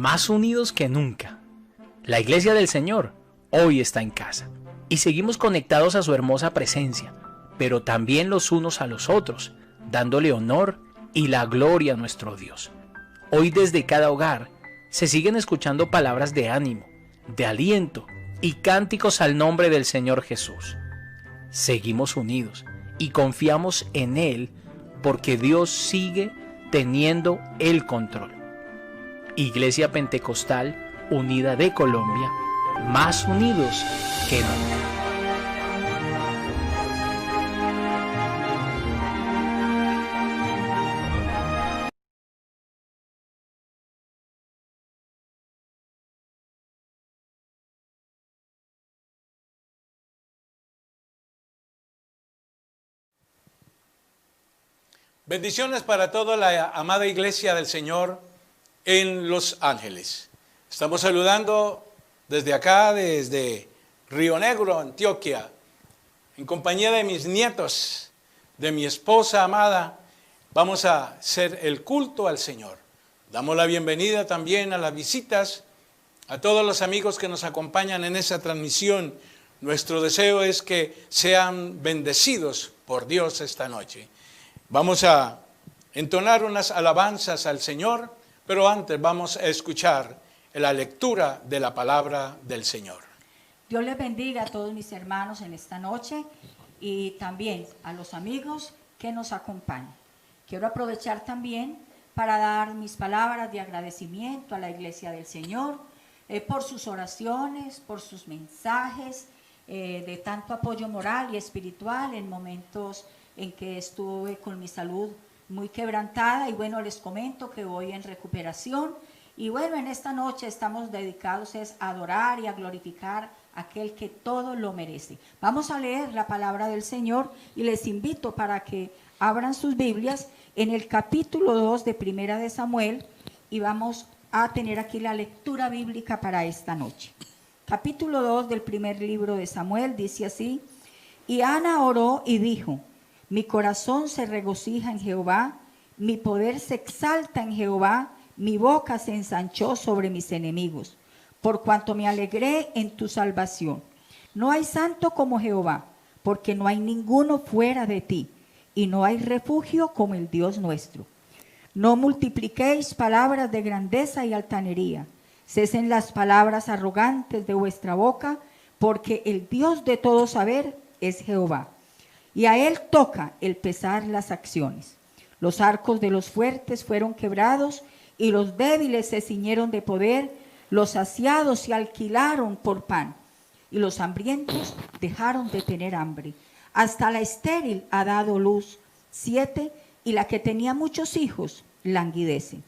más unidos que nunca. La Iglesia del Señor hoy está en casa y seguimos conectados a su hermosa presencia, pero también los unos a los otros, dándole honor y la gloria a nuestro Dios. Hoy desde cada hogar se siguen escuchando palabras de ánimo, de aliento y cánticos al nombre del Señor Jesús. Seguimos unidos y confiamos en Él porque Dios sigue teniendo el control. Iglesia Pentecostal Unida de Colombia, más unidos que nunca. Bendiciones para toda la amada Iglesia del Señor en Los Ángeles. Estamos saludando desde acá, desde Río Negro, Antioquia, en compañía de mis nietos, de mi esposa amada. Vamos a hacer el culto al Señor. Damos la bienvenida también a las visitas, a todos los amigos que nos acompañan en esa transmisión. Nuestro deseo es que sean bendecidos por Dios esta noche. Vamos a entonar unas alabanzas al Señor, pero antes vamos a escuchar la lectura de la palabra del Señor. Dios les bendiga a todos mis hermanos en esta noche y también a los amigos que nos acompañan. Quiero aprovechar también para dar mis palabras de agradecimiento a la Iglesia del Señor por sus oraciones, por sus mensajes de tanto apoyo moral y espiritual en momentos en que estuve con mi salud muy quebrantada y bueno, les comento que voy en recuperación y bueno, en esta noche estamos dedicados a adorar y a glorificar a aquel que todo lo merece. Vamos a leer la palabra del Señor y les invito para que abran sus Biblias en el capítulo 2 de Primera de Samuel y vamos a tener aquí la lectura bíblica para esta noche. Capítulo 2 del primer libro de Samuel dice así: y Ana oró y dijo: mi corazón se regocija en Jehová, mi poder se exalta en Jehová, mi boca se ensanchó sobre mis enemigos, por cuanto me alegré en tu salvación. No hay santo como Jehová, porque no hay ninguno fuera de ti, y no hay refugio como el Dios nuestro. No multipliquéis palabras de grandeza y altanería, cesen las palabras arrogantes de vuestra boca, porque el Dios de todo saber es Jehová. Y a él toca el pesar las acciones. Los arcos de los fuertes fueron quebrados y los débiles se ciñeron de poder. Los saciados se alquilaron por pan y los hambrientos dejaron de tener hambre. Hasta la estéril ha dado luz 7 y la que tenía muchos hijos languidece.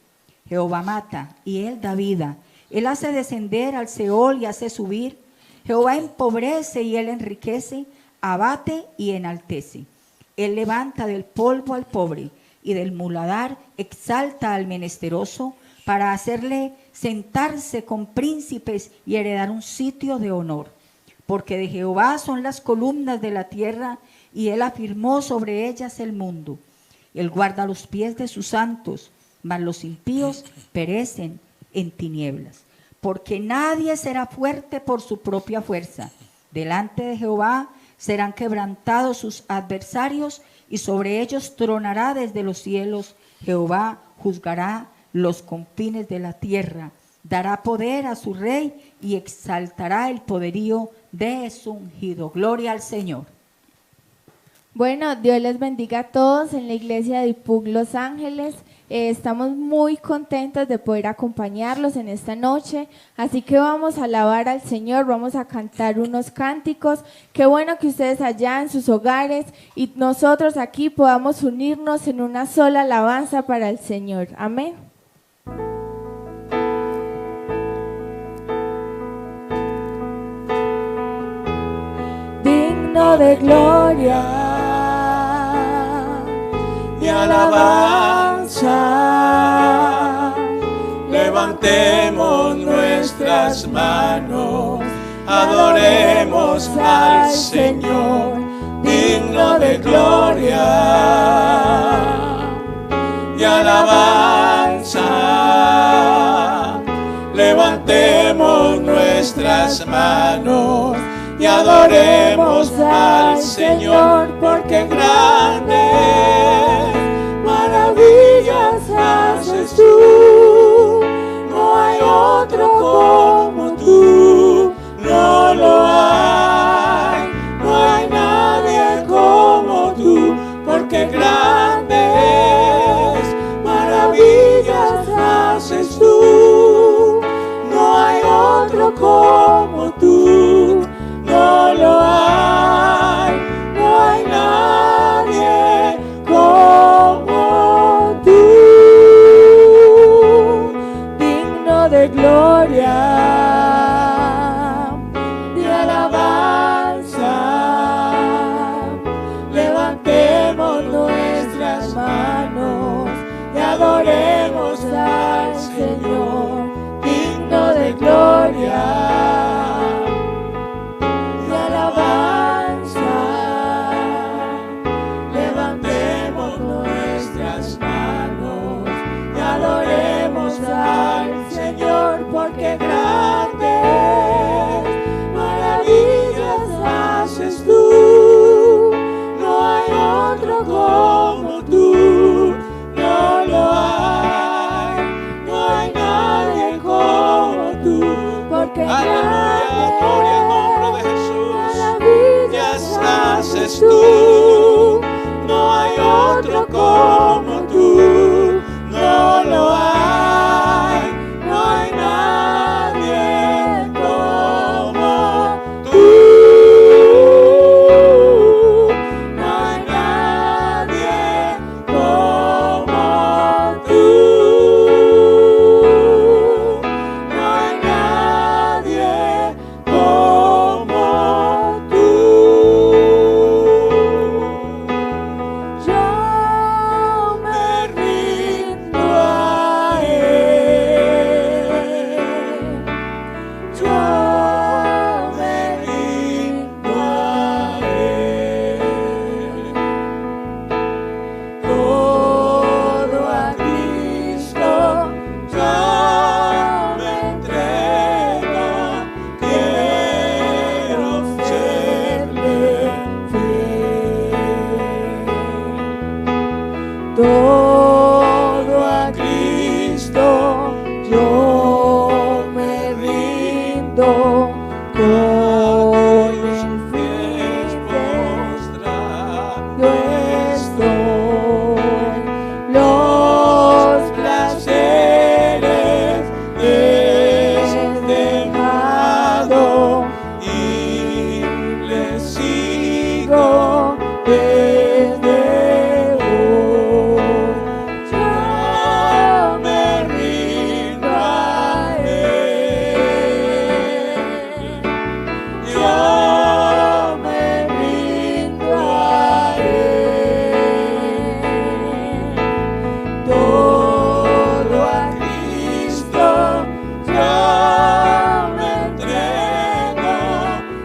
Jehová mata y él da vida. Él hace descender al Seol y hace subir. Jehová empobrece y él enriquece. Abate y enaltece. Él levanta del polvo al pobre y del muladar exalta al menesteroso para hacerle sentarse con príncipes y heredar un sitio de honor. Porque de Jehová son las columnas de la tierra y él afirmó sobre ellas el mundo. Él guarda los pies de sus santos, mas los impíos perecen en tinieblas. Porque nadie será fuerte por su propia fuerza. Delante de Jehová serán quebrantados sus adversarios y sobre ellos tronará desde los cielos. Jehová juzgará los confines de la tierra, dará poder a su rey y exaltará el poderío de su ungido. Gloria al Señor. Bueno, Dios les bendiga a todos en la iglesia de IPUC Los Ángeles. Estamos muy contentos de poder acompañarlos en esta noche, así que vamos a alabar al Señor, vamos a cantar unos cánticos. Qué bueno que ustedes allá en sus hogares y nosotros aquí podamos unirnos en una sola alabanza para el Señor. Amén. Digno de gloria y alabanza, levantemos nuestras manos, adoremos al Señor, digno de gloria y alabanza, nuestras manos y adoremos al Señor, porque grandes maravillas haces tú. No hay otro como tú, no lo hay, no hay nadie como tú, porque grandes maravillas haces tú. No hay otro como tú, no lo hay, no hay nadie como tú. Digno de gloria, de alabanza, levantemos nuestras manos y adoremos al Señor. Digno de gloria, de alabanza, levantemos nuestras manos y adoremos al Señor, porque grandes maravillas haces tú. No hay otro como tú, no lo hay, no hay nadie como tú, porque Aleluya, gloria al nombre de Jesús. maravillas haces tú. No hay otro como tú, no lo hay, no hay nadie como tú. No hay nadie como tú. No hay nadie como tú. Yo me rindo a Él. Yo me rindo a Él. Todo a Cristo yo me entrego. Quiero serle fiel. Todo a Cristo yo me rindo, con el fin postrado estoy. Los placeres he dejado y le sigo desde hoy. Yo me rindo a Él. Yo me rindo a Él. Todo a Cristo yo me entrego.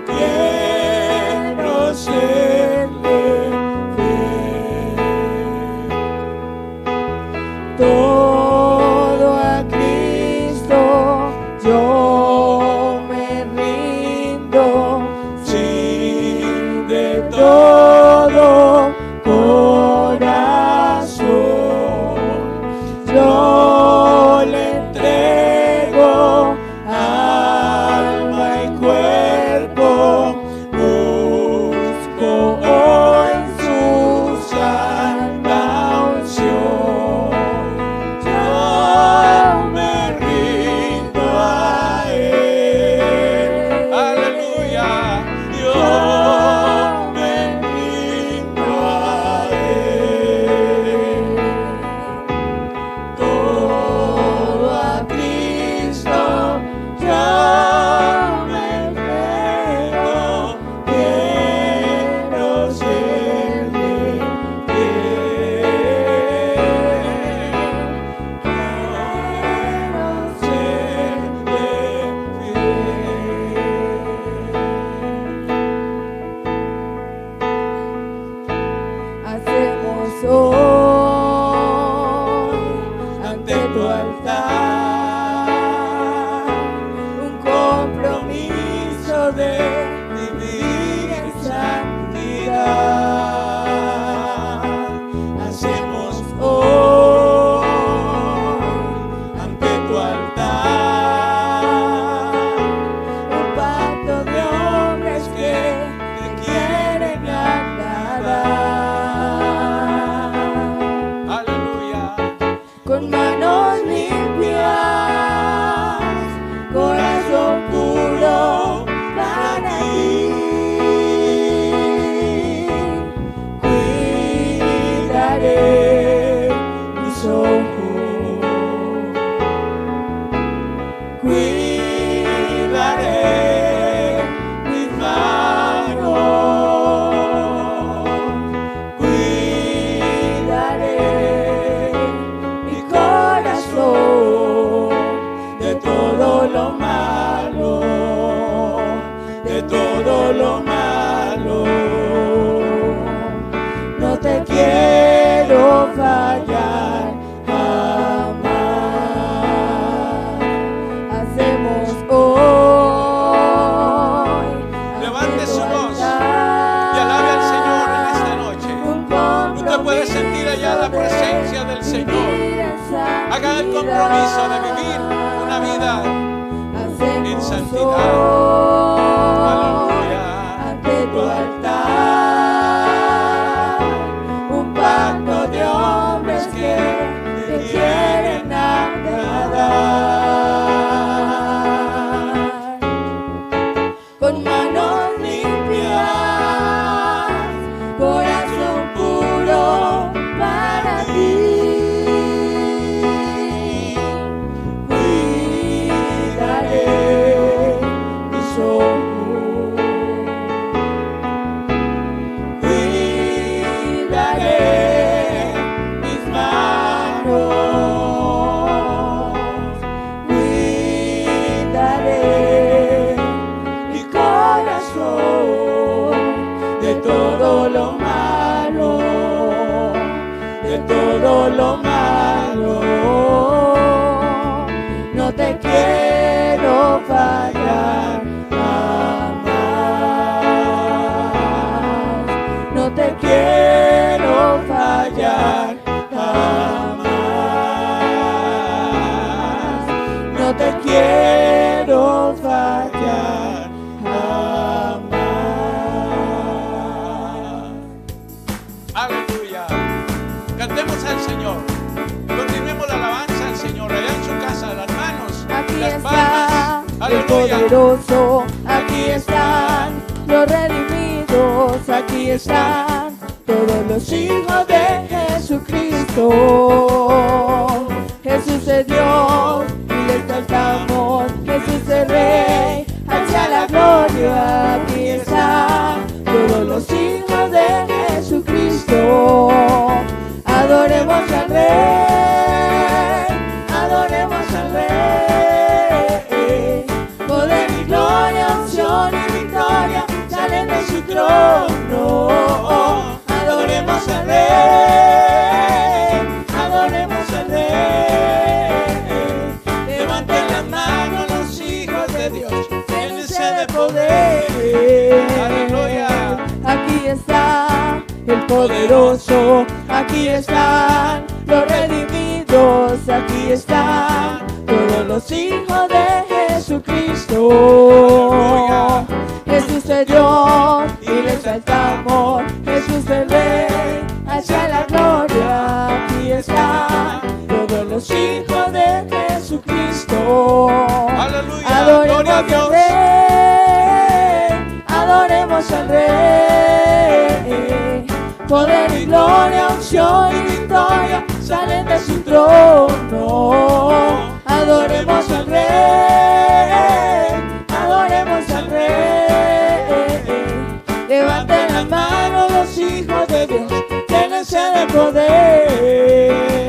Quiero serle fiel. Todo a Cristo yo me rindo, sí, de todo corazón. Yo le entrego alma y cuerpo. Busco hoy su santa unción. fallar jamás. Hacemos hoy. Levante su voz y alabe al Señor en esta noche. Usted puede sentir allá la presencia del Señor. Haga el compromiso de vivir una vida en santidad. Aleluya. Ante tu altar, un pacto de hombres que te quieren agradar. Con manos limpias, corazón puro para ti. Cuidaré mis ojos, cuidaré mis manos, cuidaré mi corazón de todo lo malo, de todo lo malo. No te quiero fallar jamás. No te quiero fallar jamás. No te quiero fallar jamás. Aleluya. Cantemos al Señor. Continuemos la alabanza al Señor. Allá en su casa, las manos, Aquí las está palmas. el Aleluya. poderoso, aquí están los redimidos, aquí están todos los hijos de Jesucristo. Jesús es Dios y le exaltamos, Jesús es Rey, hacia la gloria. Aquí están todos los hijos de Jesucristo. Adoremos al Rey, adoremos al Rey. Poder y gloria, unción y victoria salen de su trono. Adoremos al Rey, adoremos al Rey. Levanten las manos los hijos de Dios, llénense de poder. Aleluya. Aquí está el poderoso, aquí están los redimidos, aquí están todos los hijos de Jesucristo. Aleluya. Jesús es Dios y le exaltamos, Jesús es Rey, hacia la gloria. Aquí están todos los hijos de Jesucristo. Aleluya. Adoremos Gloria a al Dios. Rey, adoremos al Rey. Poder y gloria, unción y victoria salen de su trono. Adoremos al Rey, adoremos al Rey. Levanten las manos los hijos de Dios, llénense de poder.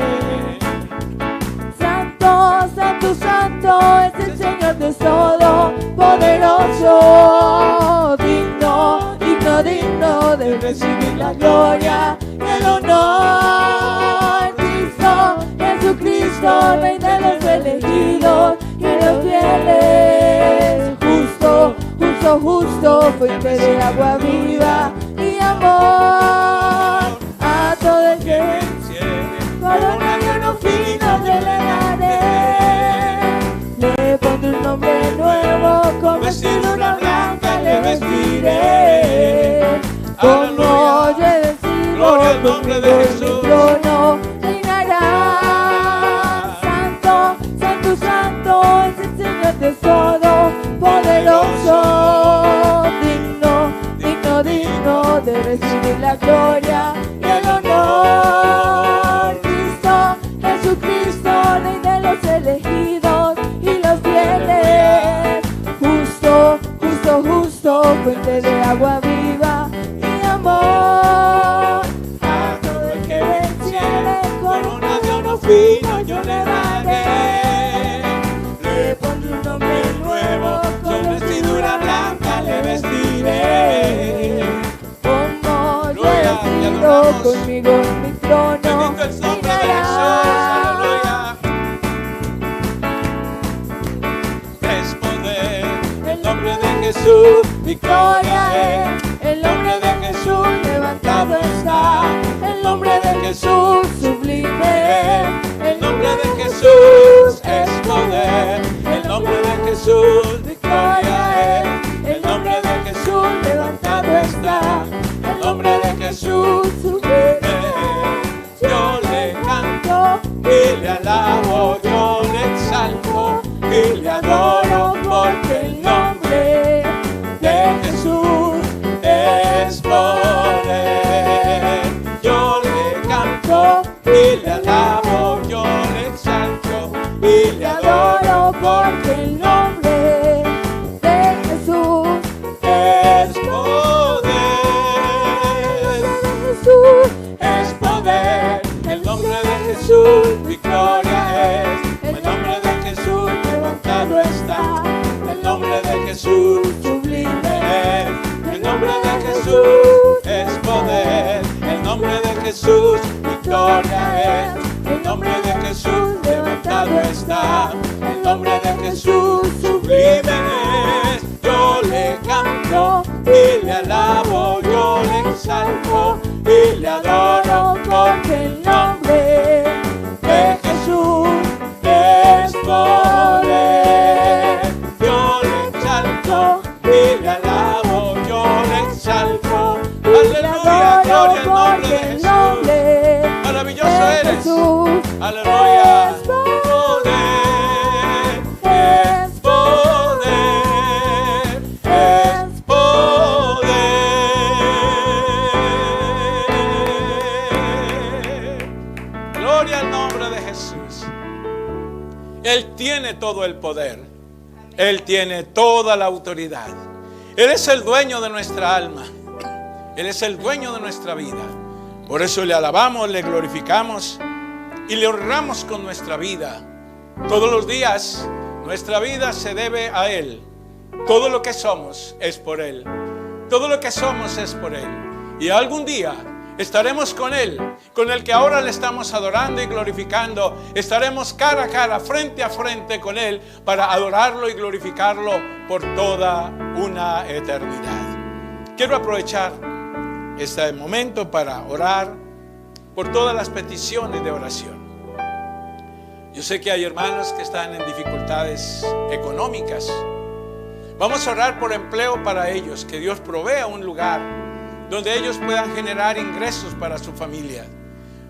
Santo, santo, santo es el Señor Dios Todopoderoso. Digno, digno, digno de recibir la gloria y el honor. Cristo, Jesucristo, Rey de los elegidos y de los fieles. Justo, justo, justo, fuente de agua viva y amor. A todo el que corona de oro fino yo le daré. Le pondré un nombre nuevo, con vestidura blanca le vestiré. Como yo he vencido, Gloria al nombre de conmigo en Jesús. mi trono reinará. Santo, santo, santo es el Señor Dios Todopoderoso. Digno, digno, digno de recibir la gloria y el honor. Cristo, Jesucristo, Rey de los elegidos y los fieles. Justo, justo, justo, fuente de agua viva y amor. A todo el que venciere, corona de oro fino yo le daré. Le pondré un nombre nuevo, con vestidura blanca le vestiré. Como yo he Gloria, te sido adoramos. conmigo en mi trono, Bendito el nombre de victoria es. El nombre de Jesús levantado está. El nombre de Jesús sublime es. El nombre de Jesús es poder. El nombre de Jesús victoria es. El nombre de Jesús levantado está. El nombre de Jesús sublime es. Yo le canto y le alabo, yo le exalto y le adoro, porque el nombre de Jesús es poder. Yo le canto y le alabo, yo le exalto y le adoro, porque el nombre de Jesús es poder. Jesús es poder. El nombre de Jesús victoria es. El nombre de Jesús levantado está. El nombre de Jesús sublime es. El nombre de Jesús es poder. El nombre de Jesús victoria es. El nombre de Jesús levantado está. El nombre de Jesús sublime es. Yo le canto y le alabo, yo le exalto y le adoro, porque el nombre de Jesús es poder. Yo le exalto y le alabo, yo le exalto. Aleluya, gloria al nombre de Jesús. Maravilloso eres. Aleluya. Es poder, es poder. Gloria al nombre de Jesús. Él tiene todo el poder. Él tiene toda la autoridad. Él es el dueño de nuestra alma. Él es el dueño de nuestra vida. Por eso le alabamos, le glorificamos y le honramos con nuestra vida. Todos los días nuestra vida se debe a Él. Todo lo que somos es por Él. Todo lo que somos es por Él. Y algún día estaremos con Él, con el que ahora le estamos adorando y glorificando. Estaremos cara a cara, frente a frente con Él, para adorarlo y glorificarlo por toda una eternidad. Quiero aprovechar este momento para orar por todas las peticiones de oración. Yo sé que hay hermanos que están en dificultades económicas. Vamos a orar por empleo para ellos, que Dios provea un lugar donde ellos puedan generar ingresos para su familia.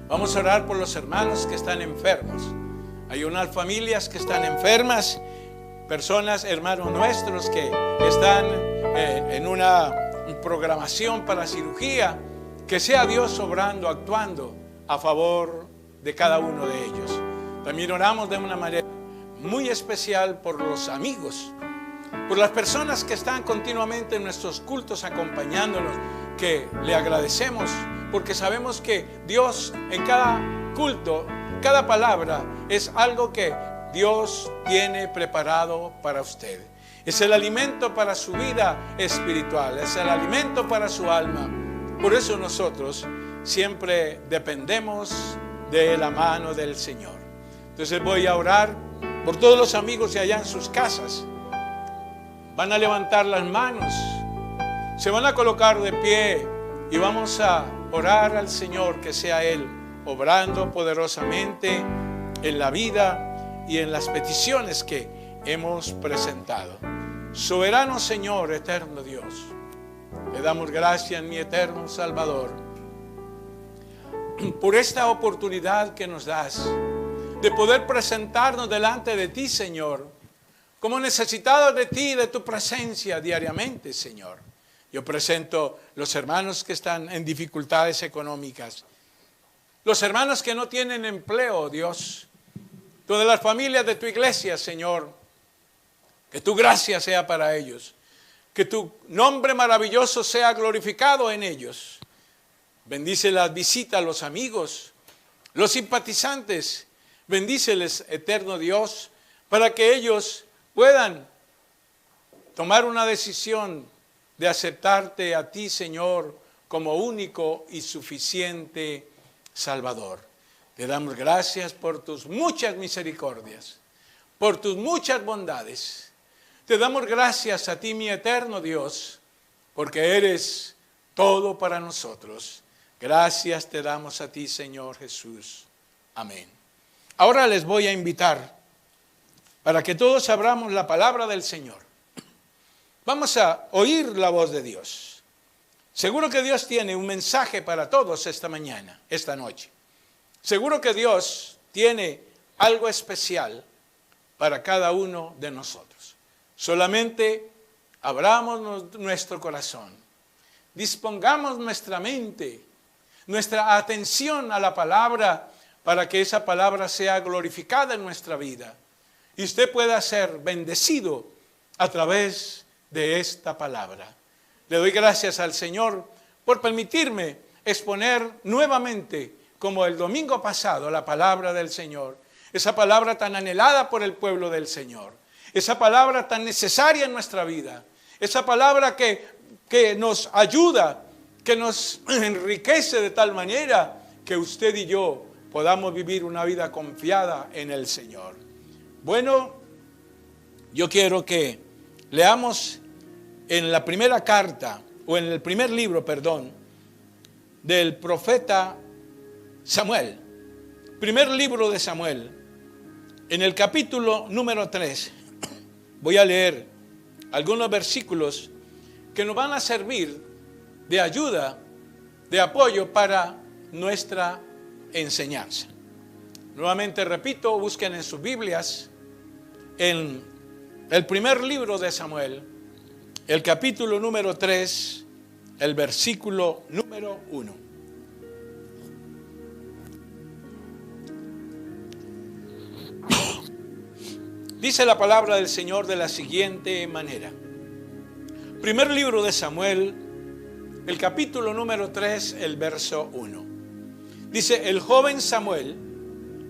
Vamos a orar por los hermanos que están enfermos. Hay unas familias que están enfermas, personas, hermanos nuestros que están en una programación para cirugía. Que sea Dios obrando, actuando a favor de cada uno de ellos. También oramos de una manera muy especial por los amigos, por las personas que están continuamente en nuestros cultos acompañándonos, que le agradecemos porque sabemos que Dios en cada culto, cada palabra es algo que Dios tiene preparado para usted. Es el alimento para su vida espiritual, es el alimento para su alma. Por eso nosotros siempre dependemos de la mano del Señor. Entonces voy a orar por todos los amigos de allá en sus casas. Van a levantar las manos, se van a colocar de pie y vamos a orar al Señor, que sea Él obrando poderosamente en la vida y en las peticiones que hemos presentado. Soberano Señor, eterno Dios, le damos gracias, mi eterno Salvador, por esta oportunidad que nos das de poder presentarnos delante de ti, Señor, como necesitados de ti y de tu presencia diariamente, Señor. Yo presento los hermanos que están en dificultades económicas, los hermanos que no tienen empleo, Dios, todas las familias de tu iglesia, Señor, que tu gracia sea para ellos, que tu nombre maravilloso sea glorificado en ellos. Bendice las visitas a los amigos, los simpatizantes, bendíceles, eterno Dios, para que ellos puedan tomar una decisión de aceptarte a ti, Señor, como único y suficiente Salvador. Te damos gracias por tus muchas misericordias, por tus muchas bondades. Te damos gracias a ti, mi eterno Dios, porque eres todo para nosotros. Gracias te damos a ti, Señor Jesús. Amén. Ahora les voy a invitar para que todos abramos la palabra del Señor. Vamos a oír la voz de Dios. Seguro que Dios tiene un mensaje para todos esta mañana, esta noche. Seguro que Dios tiene algo especial para cada uno de nosotros. Solamente abramos nuestro corazón, dispongamos nuestra mente, nuestra atención a la palabra para que esa palabra sea glorificada en nuestra vida y usted pueda ser bendecido a través de esta palabra. Le doy gracias al Señor por permitirme exponer nuevamente, como el domingo pasado, la palabra del Señor. Esa palabra tan anhelada por el pueblo del Señor. Esa palabra tan necesaria en nuestra vida. Esa palabra que nos ayuda, que nos enriquece de tal manera que usted y yo podamos vivir una vida confiada en el Señor. Bueno, yo quiero que leamos en la primera carta, o en el primer libro, perdón, del profeta Samuel. Primer libro de Samuel, en el capítulo número 3, voy a leer algunos versículos que nos van a servir de ayuda, de apoyo para nuestra enseñanza. Nuevamente repito, busquen en sus Biblias, en el primer libro de Samuel, el capítulo número 3, el versículo número 1. Dice la palabra del Señor de la siguiente manera. Primer libro de Samuel, el capítulo número 3, el verso 1. Dice, el joven Samuel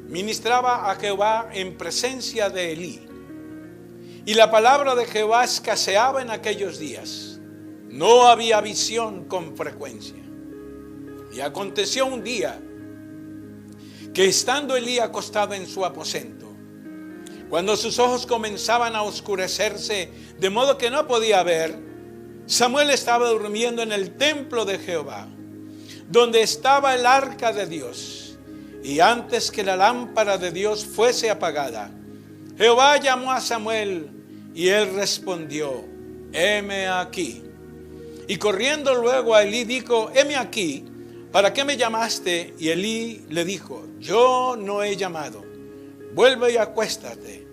ministraba a Jehová en presencia de Elí. Y la palabra de Jehová escaseaba en aquellos días. No había visión con frecuencia. Y aconteció un día que estando Elí acostado en su aposento, cuando sus ojos comenzaban a oscurecerse, de modo que no podía ver, Samuel estaba durmiendo en el templo de Jehová, donde estaba el arca de Dios. Y antes que la lámpara de Dios fuese apagada, Jehová llamó a Samuel y él respondió, heme aquí. Y corriendo luego a Elí dijo, heme aquí, ¿para qué me llamaste? Y Elí le dijo, yo no he llamado, vuelve y acuéstate.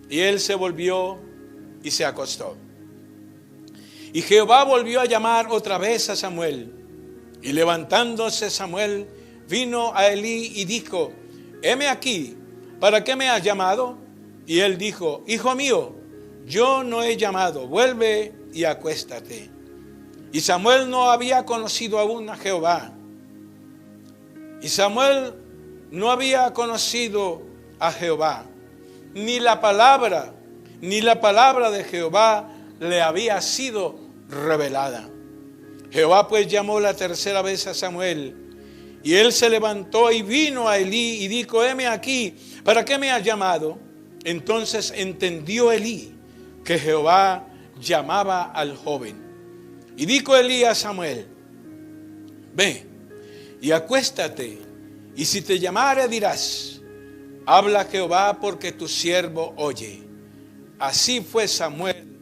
Y él se volvió y se acostó. Y Jehová volvió a llamar otra vez a Samuel. Y levantándose Samuel, vino a Elí y dijo, heme aquí, ¿para qué me has llamado? Y él dijo, hijo mío, yo no he llamado, vuelve y acuéstate. Y Samuel no había conocido aún a Jehová. Y Samuel no había conocido a Jehová. Ni la palabra de Jehová le había sido revelada. Jehová pues llamó la tercera vez a Samuel. Y él se levantó y vino a Elí y dijo, heme aquí, ¿para qué me has llamado? Entonces entendió Elí que Jehová llamaba al joven. Y dijo Elí a Samuel, ve y acuéstate, y si te llamare dirás, habla Jehová porque tu siervo oye. Así fue Samuel,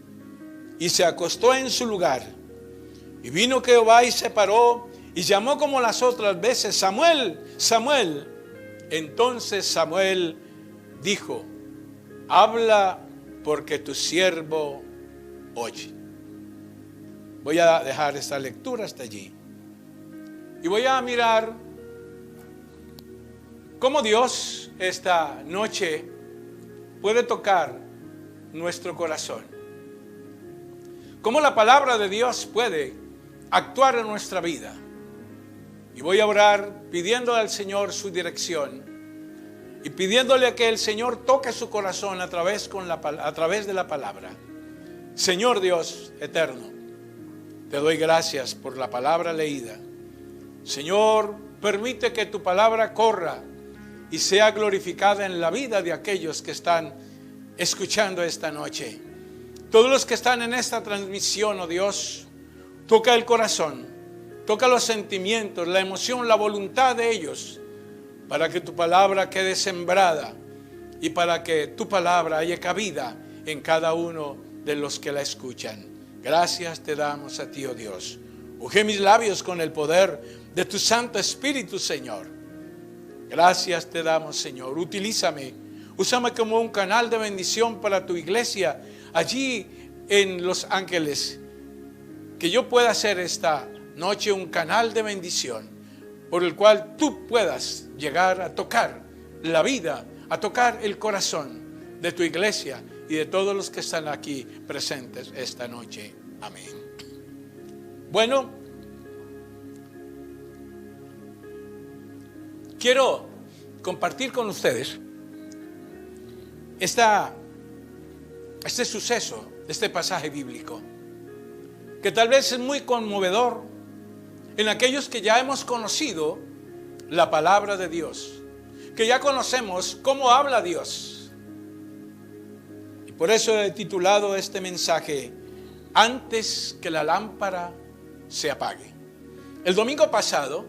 y se acostó en su lugar. Y vino Jehová y se paró, y llamó como las otras veces, Samuel, Samuel. Entonces Samuel dijo, habla porque tu siervo oye. Voy a dejar esta lectura hasta allí. Y voy a mirar cómo Dios esta noche puede tocar nuestro corazón. Cómo la palabra de Dios puede actuar en nuestra vida. Y voy a orar pidiendo al Señor su dirección y pidiéndole que el Señor toque su corazón a través de la palabra. Señor Dios eterno, te doy gracias por la palabra leída. Señor, permite que tu palabra corra y sea glorificada en la vida de aquellos que están escuchando esta noche. Todos los que están en esta transmisión, oh Dios, Toca el corazón, toca los sentimientos, la emoción, la voluntad de ellos, para que tu palabra quede sembrada y para que tu palabra haya cabida en cada uno de los que la escuchan. Gracias te damos a ti, oh Dios. Unge mis labios con el poder de tu Santo Espíritu, Señor. Gracias te damos, Señor. Utilízame, úsame como un canal de bendición para tu iglesia allí en Los Ángeles. Que yo pueda ser esta noche un canal de bendición por el cual tú puedas llegar a tocar la vida, a tocar el corazón de tu iglesia y de todos los que están aquí presentes esta noche. Amén. Bueno, quiero compartir con ustedes este suceso, este pasaje bíblico, que tal vez es muy conmovedor en aquellos que ya hemos conocido la palabra de Dios, que ya conocemos cómo habla Dios. Y por eso he titulado este mensaje, Antes que la lámpara se apague. El domingo pasado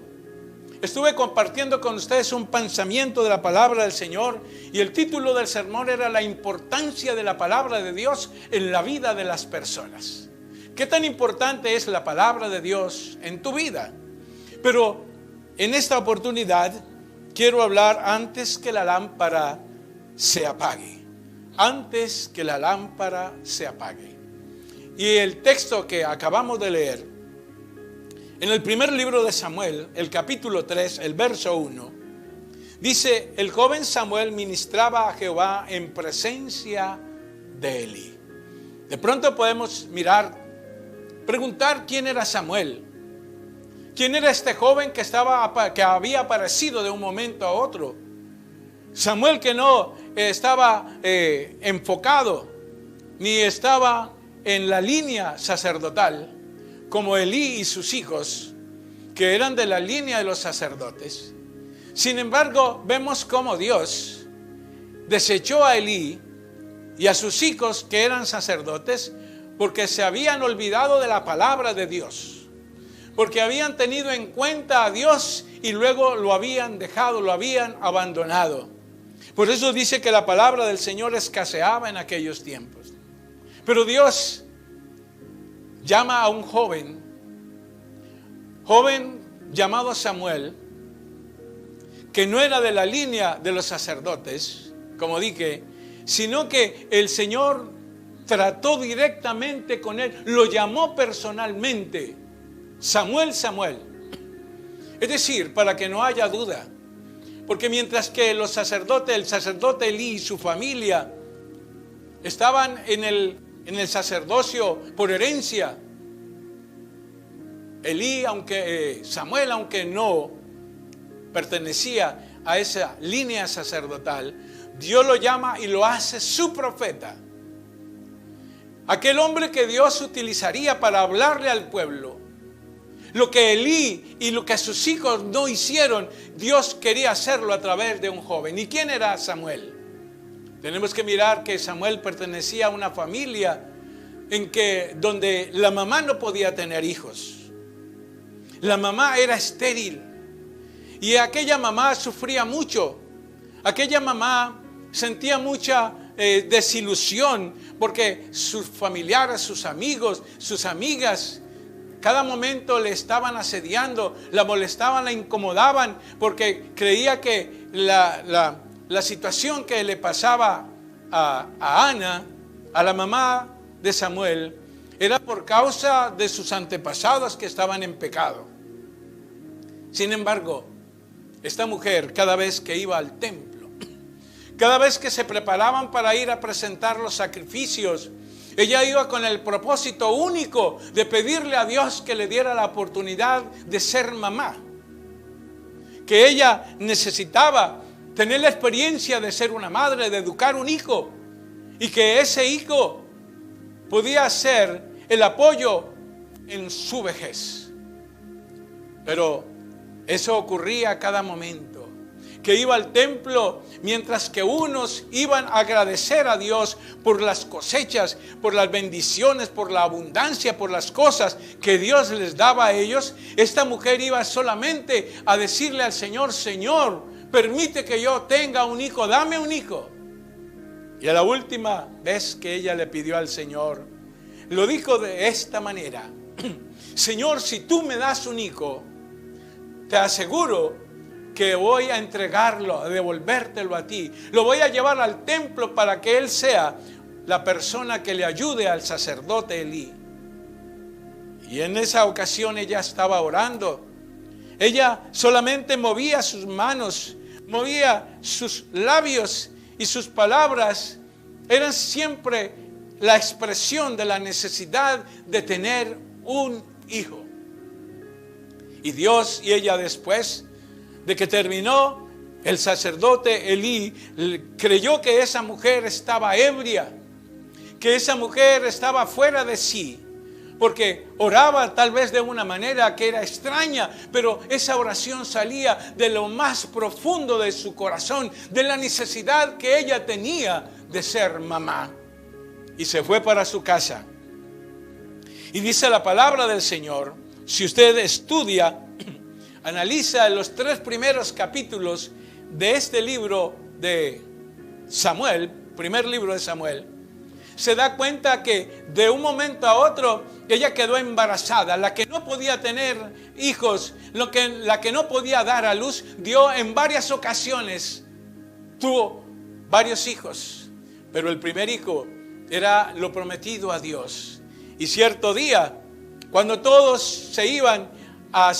estuve compartiendo con ustedes un pensamiento de la palabra del Señor y el título del sermón era la importancia de la palabra de Dios en la vida de las personas. ¿Qué tan importante es la palabra de Dios en tu vida? Pero en esta oportunidad quiero hablar antes que la lámpara se apague. Antes que la lámpara se apague. Y el texto que acabamos de leer, en el primer libro de Samuel, el capítulo 3, el verso 1, dice, el joven Samuel ministraba a Jehová en presencia de Elí. De pronto podemos preguntar quién era Samuel. ¿Quién era este joven que había aparecido de un momento a otro? Samuel que no estaba enfocado, ni estaba en la línea sacerdotal, como Elí y sus hijos, que eran de la línea de los sacerdotes. Sin embargo, vemos cómo Dios desechó a Elí y a sus hijos que eran sacerdotes, porque se habían olvidado de la palabra de Dios, porque habían tenido en cuenta a Dios y luego lo habían dejado, lo habían abandonado. Por eso dice que la palabra del Señor escaseaba en aquellos tiempos. Pero Dios llama a un joven llamado Samuel, que no era de la línea de los sacerdotes, como dije, sino que el Señor trató directamente con él, lo llamó personalmente, Samuel, Samuel. Es decir, para que no haya duda, porque mientras que el sacerdote Elí y su familia estaban en el sacerdocio por herencia, Samuel, aunque no pertenecía a esa línea sacerdotal, Dios lo llama y lo hace su profeta. Aquel hombre que Dios utilizaría para hablarle al pueblo. Lo que Elí y lo que sus hijos no hicieron, Dios quería hacerlo a través de un joven. ¿Y quién era Samuel? Tenemos que mirar que Samuel pertenecía a una familia donde la mamá no podía tener hijos. La mamá era estéril. Y aquella mamá sufría mucho. Aquella mamá sentía mucha desilusión porque sus familiares, sus amigos, sus amigas, cada momento le estaban asediando, la molestaban, la incomodaban porque creía que la situación que le pasaba a Ana, a la mamá de Samuel, era por causa de sus antepasados que estaban en pecado. Sin embargo, esta mujer, cada vez que iba al templo, cada vez que se preparaban para ir a presentar los sacrificios, ella iba con el propósito único de pedirle a Dios que le diera la oportunidad de ser mamá. Que ella necesitaba tener la experiencia de ser una madre, de educar un hijo, y que ese hijo podía ser el apoyo en su vejez. Pero eso ocurría a cada momento. que iba al templo, mientras que unos iban a agradecer a Dios por las cosechas, por las bendiciones, por la abundancia, por las cosas que Dios les daba a ellos, esta mujer iba solamente a decirle al Señor: Señor, permite que yo tenga un hijo, dame un hijo. Y a la última vez que ella le pidió al Señor, lo dijo de esta manera: Señor, si tú me das un hijo, te aseguro que voy a entregarlo, a devolvértelo a ti. Lo voy a llevar al templo para que él sea la persona que le ayude al sacerdote Elí. Y en esa ocasión ella estaba orando. Ella solamente movía sus manos, movía sus labios, y sus palabras eran siempre la expresión de la necesidad de tener un hijo. Y Dios y ella, después de que terminó, el sacerdote Elí creyó que esa mujer estaba ebria, que esa mujer estaba fuera de sí, porque oraba tal vez de una manera que era extraña, pero esa oración salía de lo más profundo de su corazón, de la necesidad que ella tenía de ser mamá. Y se fue para su casa. Y dice la palabra del Señor, si usted estudia, analiza los 3 primeros capítulos de este libro de Samuel, primer libro de Samuel, se da cuenta que de un momento a otro ella quedó embarazada. La que no podía tener hijos, la que no podía dar a luz, dio en varias ocasiones, tuvo varios hijos, pero el primer hijo era lo prometido a Dios. Y cierto día, cuando todos se iban a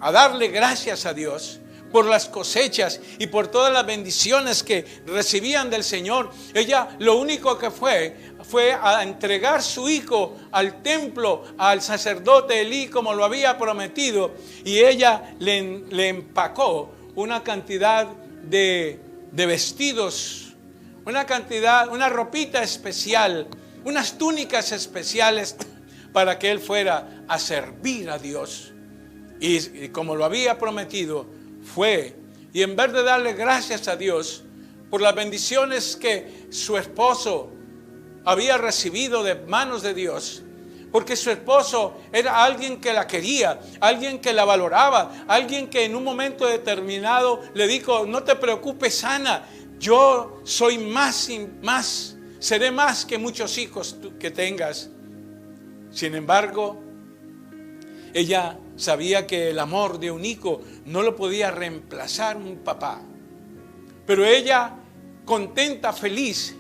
darle gracias a Dios por las cosechas y por todas las bendiciones que recibían del Señor, ella lo único que fue a entregar su hijo al templo, al sacerdote Elí, como lo había prometido, y ella le empacó una cantidad de vestidos, una ropita especial, unas túnicas especiales para que él fuera a servir a Dios. Y como lo había prometido, fue, y en vez de darle gracias a Dios por las bendiciones que su esposo había recibido de manos de Dios, porque su esposo era alguien que la quería, alguien que la valoraba, alguien que en un momento determinado le dijo: no te preocupes, Ana, yo soy seré más que muchos hijos que tengas. Sin embargo, ella sabía que el amor de un hijo no lo podía reemplazar un papá. Pero ella, contenta, feliz,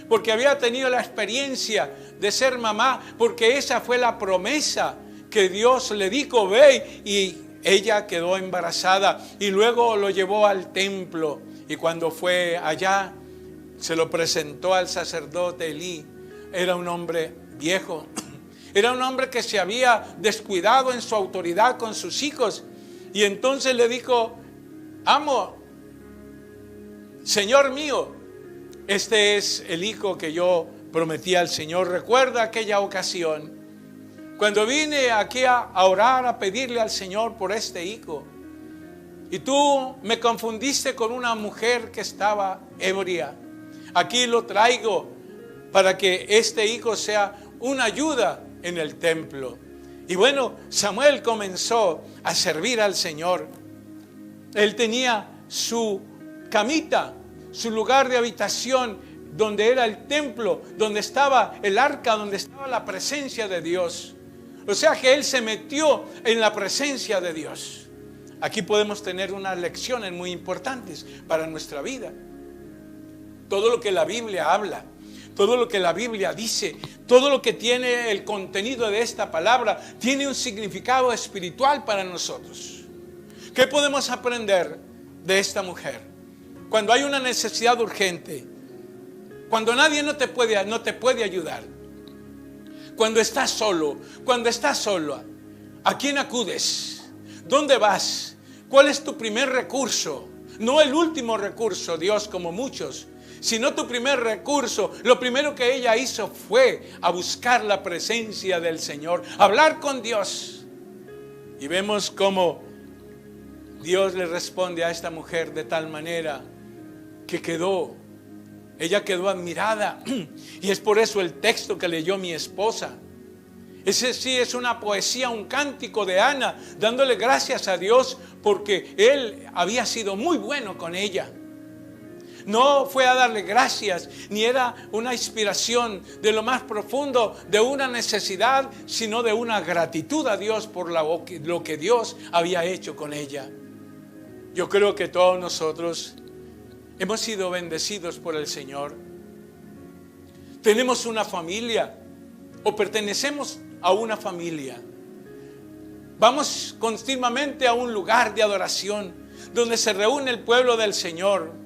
porque había tenido la experiencia de ser mamá, porque esa fue la promesa que Dios le dijo: ve, y ella quedó embarazada y luego lo llevó al templo. Y cuando fue allá, se lo presentó al sacerdote Elí. Era un hombre viejo. Era un hombre que se había descuidado en su autoridad con sus hijos. Y entonces le dijo: amo, Señor mío, este es el hijo que yo prometí al Señor. Recuerda aquella ocasión cuando vine aquí a orar, a pedirle al Señor por este hijo, y tú me confundiste con una mujer que estaba ebria. Aquí lo traigo para que este hijo sea una ayuda en el templo. Y bueno, Samuel comenzó a servir al Señor. Él tenía su camita, su lugar de habitación, donde era el templo, donde estaba el arca, donde estaba la presencia de Dios. O sea que él se metió en la presencia de Dios. Aquí podemos tener unas lecciones muy importantes para nuestra vida. Todo lo que la Biblia habla, todo lo que la Biblia dice, todo lo que tiene el contenido de esta palabra, tiene un significado espiritual para nosotros. ¿Qué podemos aprender de esta mujer? Cuando hay una necesidad urgente, cuando nadie no te puede ayudar, cuando estás solo, cuando estás sola, ¿a quién acudes? ¿Dónde vas? ¿Cuál es tu primer recurso? No el último recurso, Dios, como muchos, sino tu primer recurso. Lo primero que ella hizo fue a buscar la presencia del Señor, hablar con Dios. Y vemos cómo Dios le responde a esta mujer de tal manera que ella quedó admirada. Y es por eso el texto que leyó mi esposa. Ese sí es una poesía, un cántico de Ana, dándole gracias a Dios porque Él había sido muy bueno con ella. No fue a darle gracias, ni era una inspiración de lo más profundo de una necesidad, sino de una gratitud a Dios por lo que Dios había hecho con ella. Yo creo que todos nosotros hemos sido bendecidos por el Señor. Tenemos una familia o pertenecemos a una familia. Vamos continuamente a un lugar de adoración donde se reúne el pueblo del Señor.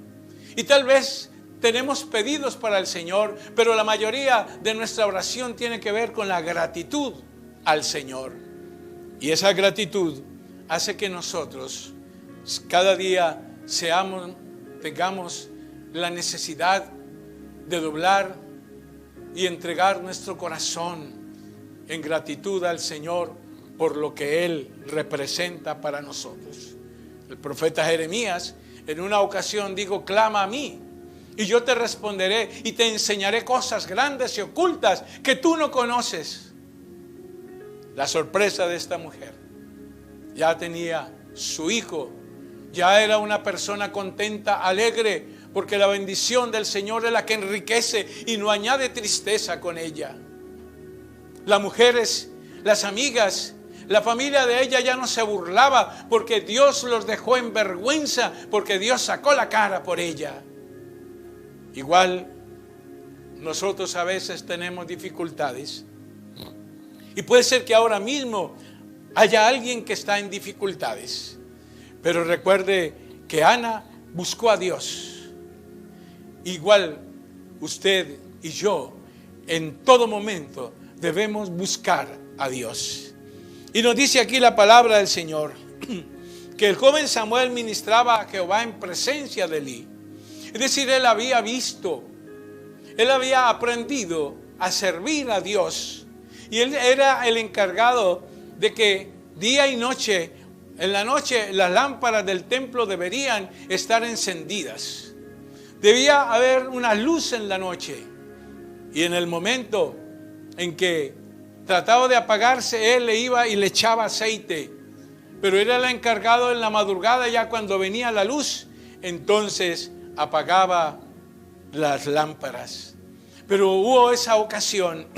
Y tal vez tenemos pedidos para el Señor, pero la mayoría de nuestra oración tiene que ver con la gratitud al Señor. Y esa gratitud hace que nosotros cada día tengamos la necesidad de doblar y entregar nuestro corazón en gratitud al Señor por lo que Él representa para nosotros. El profeta Jeremías en una ocasión dijo: clama a mí y yo te responderé y te enseñaré cosas grandes y ocultas que tú no conoces. La sorpresa de esta mujer: ya tenía su hijo, ya era una persona contenta, alegre, porque la bendición del Señor es la que enriquece y no añade tristeza con ella. Las mujeres, las amigas, la familia de ella ya no se burlaba porque Dios los dejó en vergüenza, porque Dios sacó la cara por ella. Igual nosotros a veces tenemos dificultades y puede ser que ahora mismo haya alguien que está en dificultades, pero recuerde que Ana buscó a Dios. Igual usted y yo en todo momento debemos buscar a Dios. Y nos dice aquí la palabra del Señor que el joven Samuel ministraba a Jehová en presencia de Elí. Es decir, él había visto, él había aprendido a servir a Dios. Y él era el encargado de que día y noche, en la noche, las lámparas del templo deberían estar encendidas. Debía haber una luz en la noche. Y en el momento en que trataba de apagarse, él le iba y le echaba aceite. Pero era el encargado en la madrugada, ya cuando venía la luz, entonces apagaba las lámparas. Pero hubo esa ocasión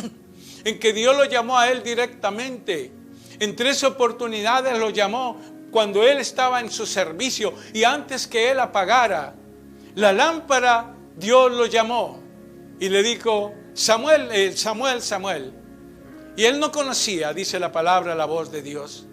en que Dios lo llamó a él directamente. En 3 oportunidades lo llamó cuando él estaba en su servicio. Y antes que él apagara la lámpara, Dios lo llamó y le dijo: Samuel, Samuel, Samuel. Y él no conocía, dice la palabra, la voz de Dios.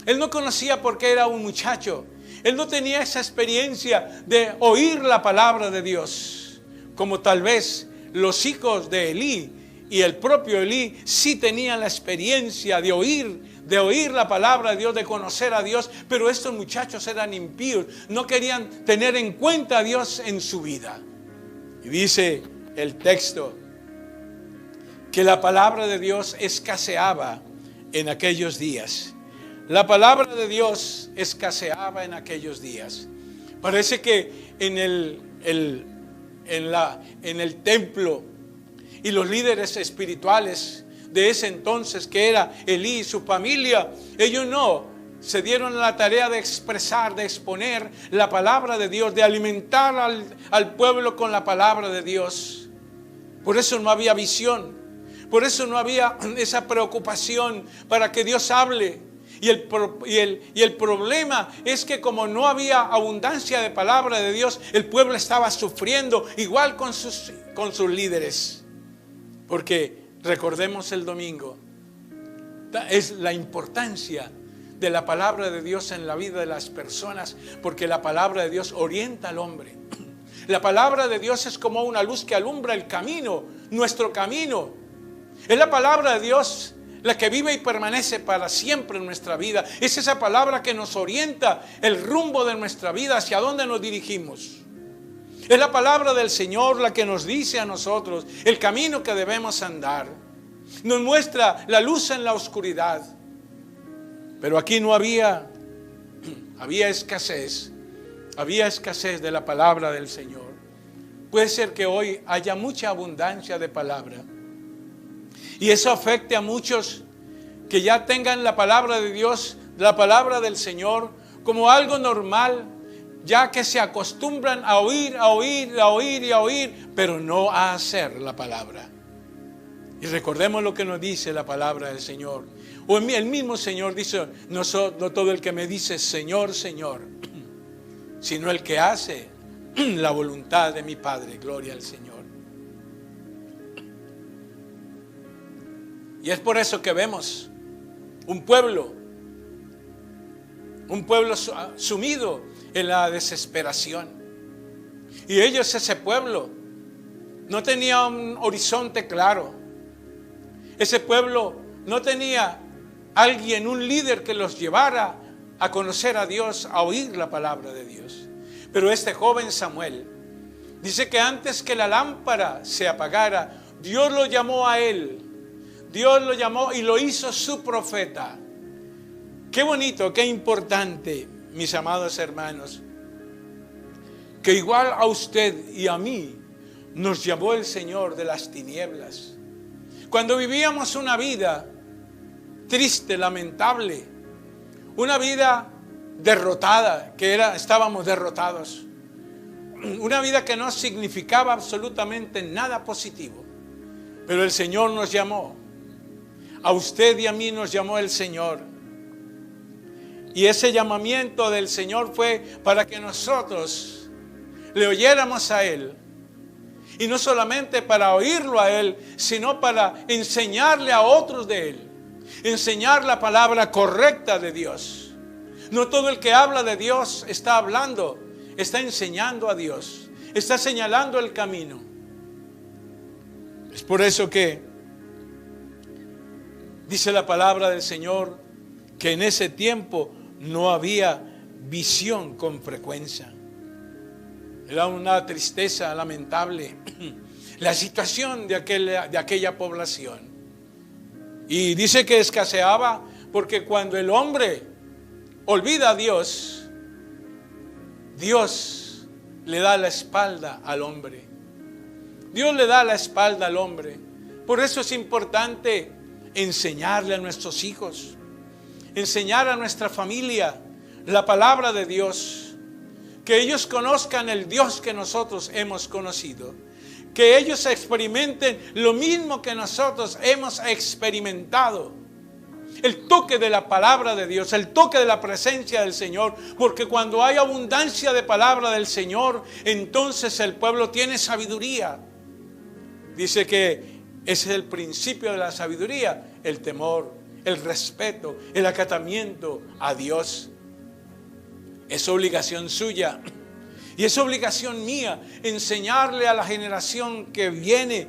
Él no conocía porque era un muchacho. Él no tenía esa experiencia de oír la palabra de Dios, como tal vez los hijos de Elí y el propio Elí sí tenían la experiencia de oír la palabra de Dios, de conocer a Dios. Pero estos muchachos eran impíos, no querían tener en cuenta a Dios en su vida. Y dice el texto que la palabra de Dios escaseaba en aquellos días. La palabra de Dios escaseaba en aquellos días. Parece que en el templo y los líderes espirituales de ese entonces, que era Elí y su familia, ellos no se dieron la tarea de expresar, de exponer la palabra de Dios, de alimentar al pueblo con la palabra de Dios. Por eso no había visión. Por eso no había esa preocupación para que Dios hable. Y el problema es que como no había abundancia de palabra de Dios, el pueblo estaba sufriendo, igual con sus líderes. Porque recordemos el domingo, es la importancia de la palabra de Dios en la vida de las personas, porque la palabra de Dios orienta al hombre. La palabra de Dios es como una luz que alumbra el camino, nuestro camino. Es la palabra de Dios la que vive y permanece para siempre en nuestra vida. Es esa palabra que nos orienta el rumbo de nuestra vida, hacia dónde nos dirigimos. Es la palabra del Señor la que nos dice a nosotros el camino que debemos andar. Nos muestra la luz en la oscuridad. Pero aquí no había había escasez de la palabra del Señor. Puede ser que hoy haya mucha abundancia de palabra y eso afecte a muchos que ya tengan la palabra de Dios, la palabra del Señor como algo normal, ya que se acostumbran a oír, pero no a hacer la palabra. Y recordemos lo que nos dice la palabra del Señor. O el mismo Señor dice, no todo el que me dice Señor, Señor, sino el que hace la voluntad de mi Padre. Gloria al Señor. Y es por eso que vemos un pueblo sumido en la desesperación. Y ellos, ese pueblo, no tenía un horizonte claro. Ese pueblo no tenía alguien, un líder que los llevara a conocer a Dios, a oír la palabra de Dios. Pero este joven Samuel dice que antes que la lámpara se apagara, Dios lo llamó a él. Dios lo llamó y lo hizo su profeta. Qué bonito, qué importante, mis amados hermanos, que igual a usted y a mí nos llamó el Señor de las tinieblas. Cuando vivíamos una vida triste, lamentable, una vida derrotada, estábamos derrotados, una vida que no significaba absolutamente nada positivo, pero el Señor nos llamó, a usted y a mí nos llamó el Señor, y ese llamamiento del Señor fue para que nosotros le oyéramos a Él. Y no solamente para oírlo a Él, sino para enseñarle a otros de Él. Enseñar la palabra correcta de Dios. No todo el que habla de Dios está hablando, está enseñando a Dios. Está señalando el camino. Es por eso que dice la palabra del Señor que en ese tiempo no había visión con frecuencia. Era una tristeza lamentable la situación de aquella población. Y dice que escaseaba porque cuando el hombre olvida a Dios, Dios le da la espalda al hombre. Dios le da la espalda al hombre. Por eso es importante enseñarle a nuestros hijos, enseñar a nuestra familia la palabra de Dios. Que ellos conozcan el Dios que nosotros hemos conocido. Que ellos experimenten lo mismo que nosotros hemos experimentado. El toque de la palabra de Dios, el toque de la presencia del Señor. Porque cuando hay abundancia de palabra del Señor, entonces el pueblo tiene sabiduría. Dice que ese es el principio de la sabiduría, el temor, el respeto, el acatamiento a Dios. Es obligación suya y es obligación mía enseñarle a la generación que viene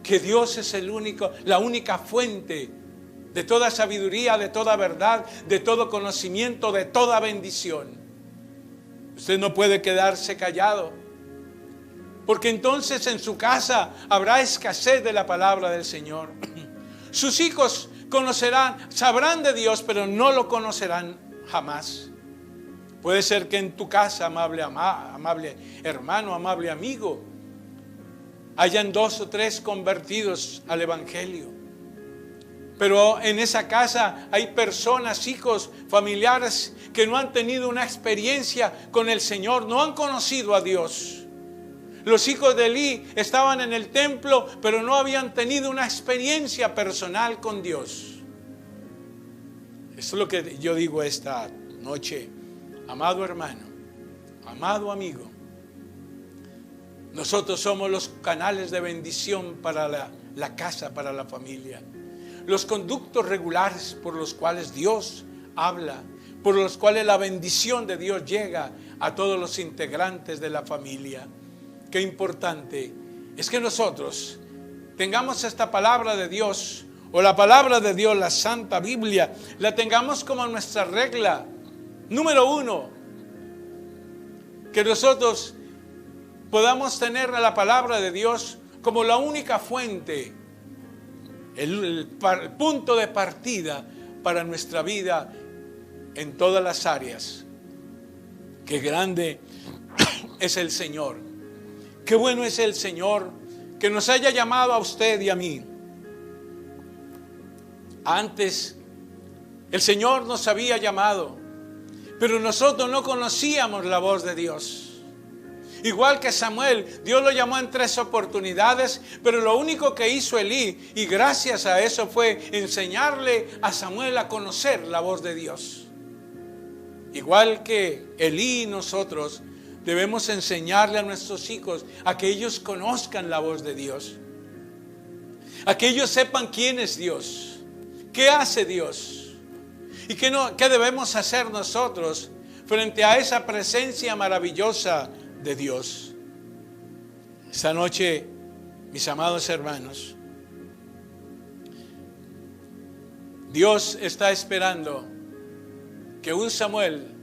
que Dios es la única fuente de toda sabiduría, de toda verdad, de todo conocimiento, de toda bendición. Usted no puede quedarse callado, porque entonces en su casa habrá escasez de la palabra del Señor. Sus hijos sabrán de Dios, pero no lo conocerán jamás. Puede ser que en tu casa, amable hermano, amable amigo, hayan 2 o 3 convertidos al Evangelio. Pero en esa casa hay personas, hijos, familiares que no han tenido una experiencia con el Señor, no han conocido a Dios. Los hijos de Elí estaban en el templo, pero no habían tenido una experiencia personal con Dios. Eso es lo que yo digo esta noche. Amado hermano, amado amigo, nosotros somos los canales de bendición para la casa, para la familia. Los conductos regulares por los cuales Dios habla, por los cuales la bendición de Dios llega a todos los integrantes de la familia. Qué importante es que nosotros tengamos esta palabra de Dios, o la palabra de Dios, la Santa Biblia, la tengamos como nuestra regla. Número 1, que nosotros podamos tener la palabra de Dios como la única fuente, el punto de partida para nuestra vida en todas las áreas, Qué grande es el Señor. Qué bueno es el Señor que nos haya llamado a usted y a mí. Antes el Señor nos había llamado, pero nosotros no conocíamos la voz de Dios. Igual que Samuel, Dios lo llamó en 3 oportunidades, pero lo único que hizo Elí, y gracias a eso, fue enseñarle a Samuel a conocer la voz de Dios. Igual que Elí, nosotros debemos enseñarle a nuestros hijos a que ellos conozcan la voz de Dios, a que ellos sepan quién es Dios, qué hace Dios y qué debemos hacer nosotros frente a esa presencia maravillosa de Dios. Esta noche, mis amados hermanos, Dios está esperando que un Samuel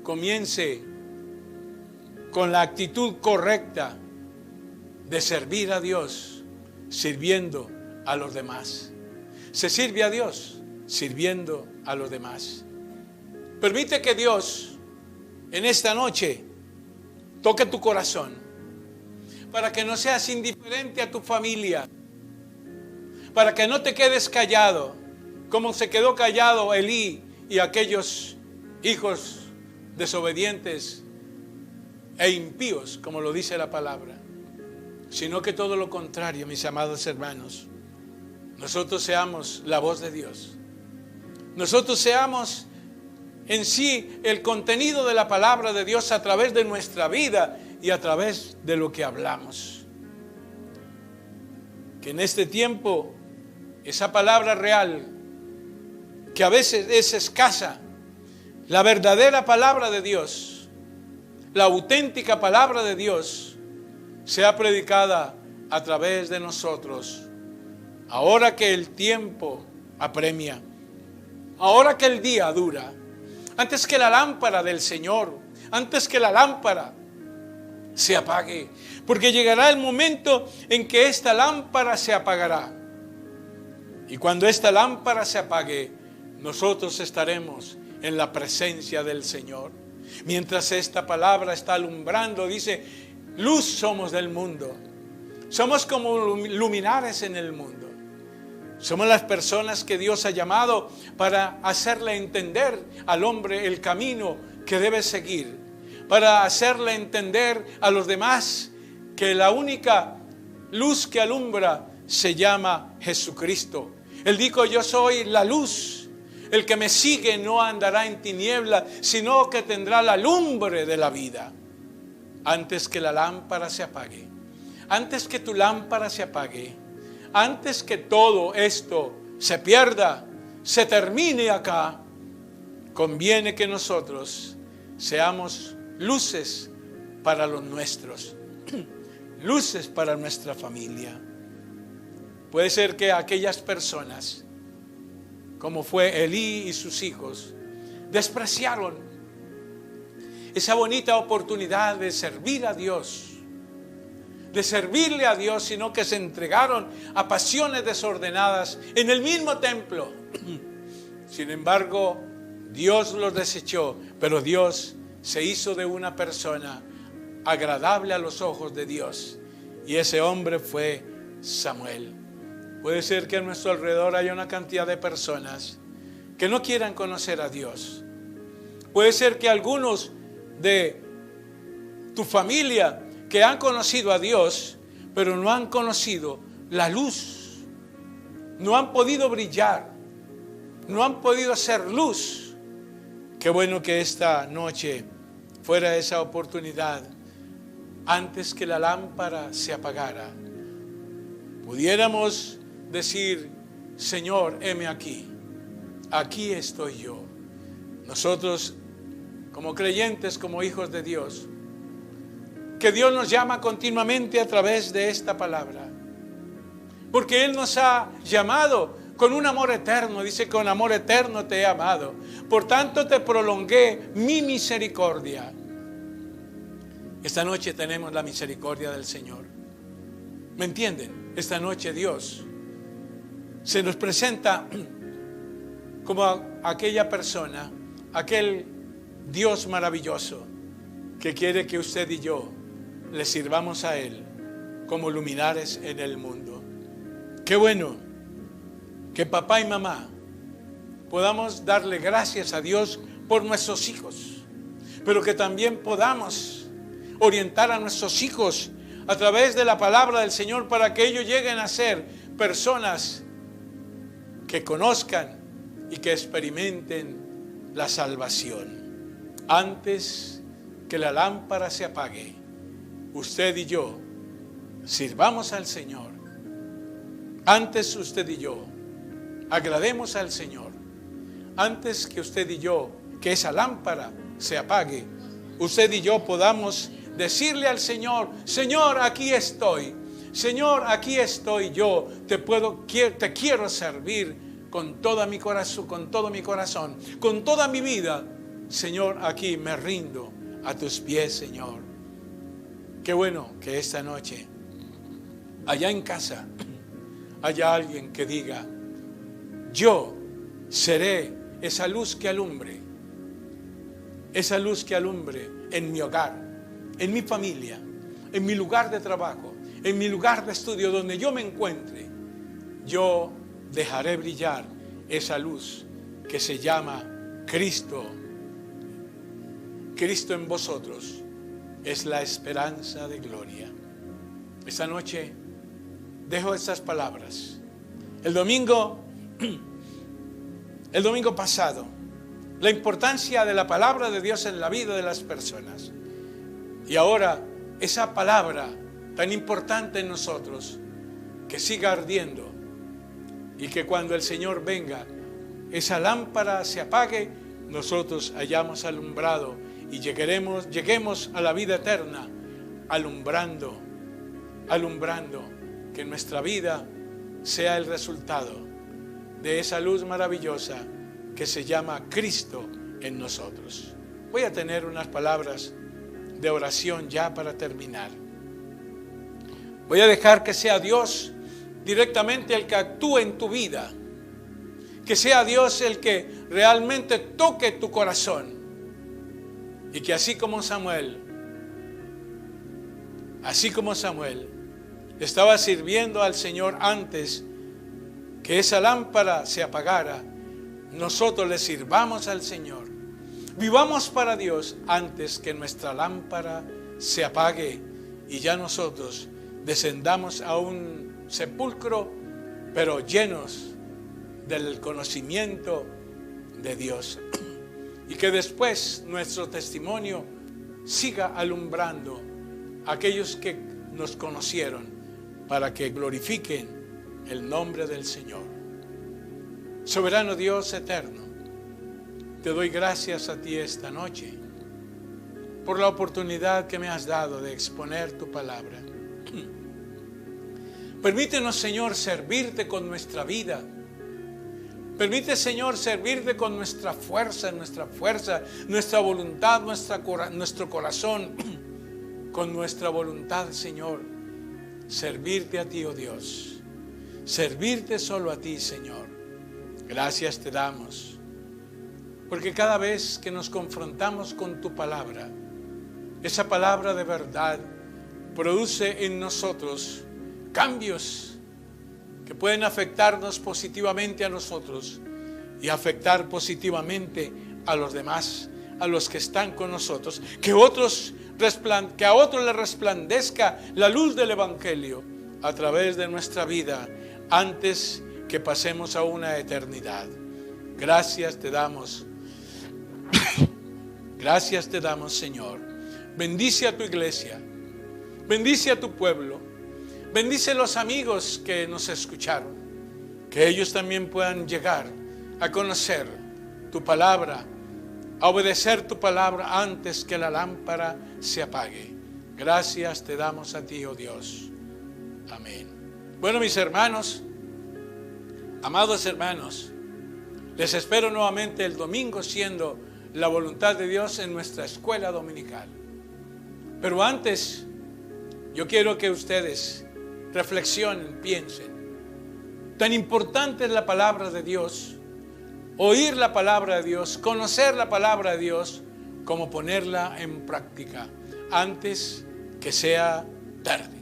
comience con la actitud correcta de servir a Dios, sirviendo a los demás. Se sirve a Dios sirviendo a los demás. Permite que Dios en esta noche toque tu corazón, para que no seas indiferente a tu familia, para que no te quedes callado, como se quedó callado Elí y aquellos hijos desobedientes e impíos, como lo dice la palabra, sino que todo lo contrario, mis amados hermanos, nosotros seamos la voz de Dios, nosotros seamos en sí el contenido de la palabra de Dios a través de nuestra vida y a través de lo que hablamos. Que en este tiempo esa palabra real, que a veces es escasa, la verdadera palabra de Dios, la auténtica palabra de Dios, sea predicada a través de nosotros. Ahora que el tiempo apremia, ahora que el día dura, antes que la lámpara del Señor, antes que la lámpara se apague, porque llegará el momento en que esta lámpara se apagará. Y cuando esta lámpara se apague, nosotros estaremos en la presencia del Señor. Mientras esta palabra está alumbrando, dice, luz somos del mundo. Somos como luminares en el mundo. Somos las personas que Dios ha llamado para hacerle entender al hombre el camino que debe seguir, para hacerle entender a los demás que la única luz que alumbra se llama Jesucristo. Él dijo, yo soy la luz, el que me sigue no andará en tiniebla, sino que tendrá la lumbre de la vida. Antes que la lámpara se apague, antes que tu lámpara se apague, antes que todo esto se pierda, se termine acá, conviene que nosotros seamos luces para los nuestros, luces para nuestra familia. Puede ser que aquellas personas, como fue Elí y sus hijos, despreciaron esa bonita oportunidad de servir a Dios, de servirle a Dios, sino que se entregaron a pasiones desordenadas en el mismo templo. Sin embargo, Dios los desechó, pero Dios se hizo de una persona agradable a los ojos de Dios, y ese hombre fue Samuel. Puede ser que a nuestro alrededor haya una cantidad de personas que no quieran conocer a Dios. Puede ser que algunos de tu familia que han conocido a Dios, pero no han conocido la luz, no han podido brillar, no han podido hacer luz. Qué bueno que esta noche fuera esa oportunidad, antes que la lámpara se apagara, pudiéramos decir, Señor, heme aquí, aquí estoy yo. Nosotros, como creyentes, como hijos de Dios, que Dios nos llama continuamente a través de esta palabra, porque Él nos ha llamado con un amor eterno. Dice, con amor eterno te he amado, por tanto te prolongué mi misericordia. Esta noche tenemos la misericordia del Señor. ¿Me entienden? Esta noche Dios se nos presenta como aquella persona, aquel Dios maravilloso, que quiere que usted y yo le sirvamos a Él como luminares en el mundo. Qué bueno que papá y mamá podamos darle gracias a Dios por nuestros hijos, pero que también podamos orientar a nuestros hijos a través de la palabra del Señor para que ellos lleguen a ser personas que conozcan y que experimenten la salvación. Antes que la lámpara se apague, usted y yo sirvamos al Señor. Antes usted y yo agrademos al Señor. Antes que usted y yo, que esa lámpara se apague, usted y yo podamos decirle al Señor: Señor, aquí estoy. Señor, aquí estoy yo. Te quiero servir con todo mi corazón, con toda mi vida. Señor, aquí me rindo a tus pies, Señor. Qué bueno que esta noche, allá en casa, haya alguien que diga: yo seré esa luz que alumbre en mi hogar, en mi familia, en mi lugar de trabajo, en mi lugar de estudio, donde yo me encuentre. Yo dejaré brillar esa luz que se llama Cristo. Cristo en vosotros es la esperanza de gloria. Esta noche dejo estas palabras. El domingo pasado, la importancia de la palabra de Dios en la vida de las personas. Y ahora esa palabra tan importante en nosotros, que siga ardiendo, y que cuando el Señor venga, esa lámpara se apague, nosotros hayamos alumbrado y lleguemos a la vida eterna, alumbrando, que nuestra vida sea el resultado de esa luz maravillosa que se llama Cristo en nosotros. Voy a tener unas palabras de oración ya para terminar. Voy a dejar que sea Dios directamente el que actúe en tu vida, que sea Dios el que realmente toque tu corazón, y que así como Samuel estaba sirviendo al Señor antes que esa lámpara se apagara, nosotros le sirvamos al Señor. Vivamos para Dios antes que nuestra lámpara se apague y ya nosotros descendamos a un sepulcro, pero llenos del conocimiento de Dios. Y que después nuestro testimonio siga alumbrando a aquellos que nos conocieron, para que glorifiquen el nombre del Señor. Soberano Dios eterno, te doy gracias a ti esta noche por la oportunidad que me has dado de exponer tu palabra. Permítenos, Señor, servirte con nuestra vida. Permite, Señor, servirte con nuestra fuerza, nuestra voluntad, nuestro corazón, con nuestra voluntad, Señor. Servirte a ti, oh Dios. Servirte solo a ti, Señor. Gracias te damos, porque cada vez que nos confrontamos con tu palabra, esa palabra de verdad produce en nosotros cambios que pueden afectarnos positivamente a nosotros y afectar positivamente a los demás, a los que están con nosotros. Que a otros les resplandezca la luz del Evangelio a través de nuestra vida antes que pasemos a una eternidad. Gracias te damos. Gracias te damos, Señor. Bendice a tu iglesia. Bendice a tu pueblo. Bendice a los amigos que nos escucharon. Que ellos también puedan llegar a conocer tu palabra, a obedecer tu palabra antes que la lámpara se apague. Gracias te damos a ti, oh Dios. Amén. Bueno, mis hermanos, amados hermanos, les espero nuevamente el domingo, siendo la voluntad de Dios, en nuestra escuela dominical. Pero antes, yo quiero que ustedes reflexionen, piensen. Tan importante es la palabra de Dios, oír la palabra de Dios, conocer la palabra de Dios, cómo ponerla en práctica antes que sea tarde,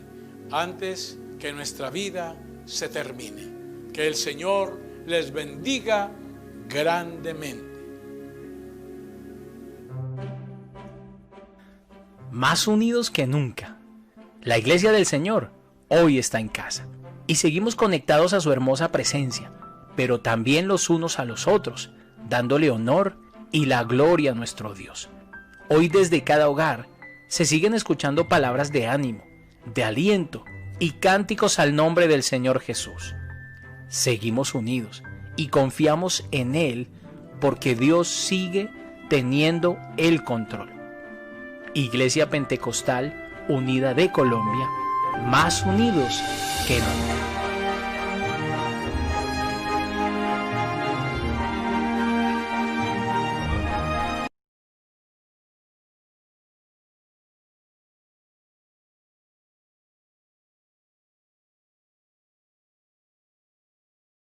antes que nuestra vida se termine. Que el Señor les bendiga grandemente. Más unidos que nunca. La iglesia del Señor hoy está en casa y seguimos conectados a su hermosa presencia, pero también los unos a los otros, dándole honor y la gloria a nuestro Dios. Hoy desde cada hogar se siguen escuchando palabras de ánimo, de aliento y cánticos al nombre del Señor Jesús. Seguimos unidos y confiamos en Él porque Dios sigue teniendo el control. Iglesia Pentecostal Unida de Colombia, más unidos que nunca.